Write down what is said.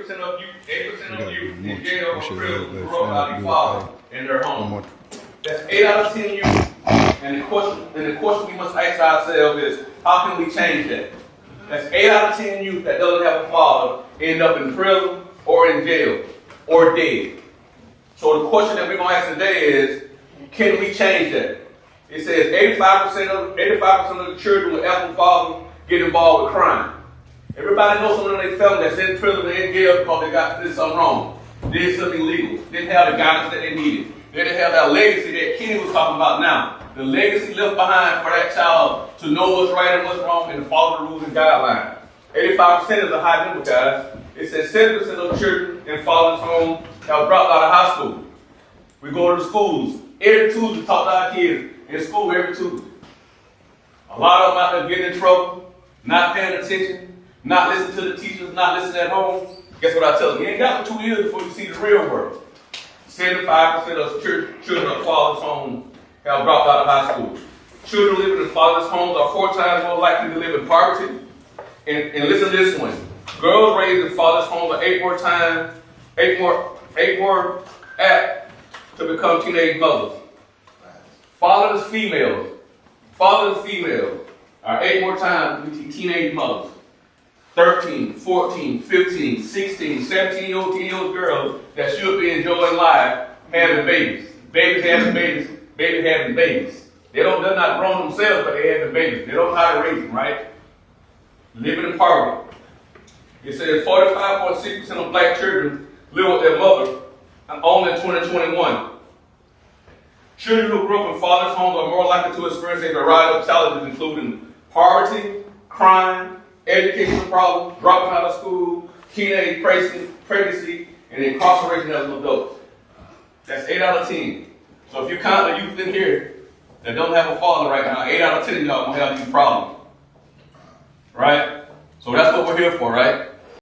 80% of you in jail or prison grow up without a father in their home. That's 8 out of 10 youth. And the question we must ask ourselves is, how can we change that? That's 8 out of 10 youth that doesn't have a father end up in prison or in jail or dead. So the question that we're going to ask today is, can we change that? It says 85% of the children with absent fathers get involved with crime. Everybody knows someone in their family that's in prison or in jail because they did something wrong, did something illegal, didn't have the guidance that they needed. They didn't have that legacy that Kenny was talking about now. The legacy left behind for that child to know what's right and what's wrong and to follow the rules and guidelines. 85% is a high number, guys. It says 70% of children in fatherless homes have dropped out of high school. We go to the schools. Every Tuesday, talk to our kids in school every Tuesday. A lot of them out there getting in trouble, not paying attention, not listening to the teachers, not listening at home. Guess what I tell them? You ain't got for 2 years before you see the real world. 75% of children of fatherless homes have dropped out of high school. Children living in fatherless homes are 4 times more likely to live in poverty. And listen to this one. Girls raised in fatherless homes are 8 more apt to become teenage mothers. Fatherless females are 8 more times to be teenage mothers. 13, 14, 15, 16, 17-year-old, 10-year-old girls that should be enjoying life having babies. Babies having babies. Babies having babies. They're not grown themselves, but they're having babies. They don't know how to raise them, right? Living in poverty. It says 45.6% of black children live with their mother only in 2021. Children who grew up in fatherless homes are more likely to experience a variety of challenges, including poverty, crime, educational problems, dropping out of school, teenage pregnancy, and incarceration as an adult. That's 8 out of 10. So if you count the youth in here that don't have a father right now, 8 out of 10 of y'all gonna have these problems. Right? So that's what we're here for, right?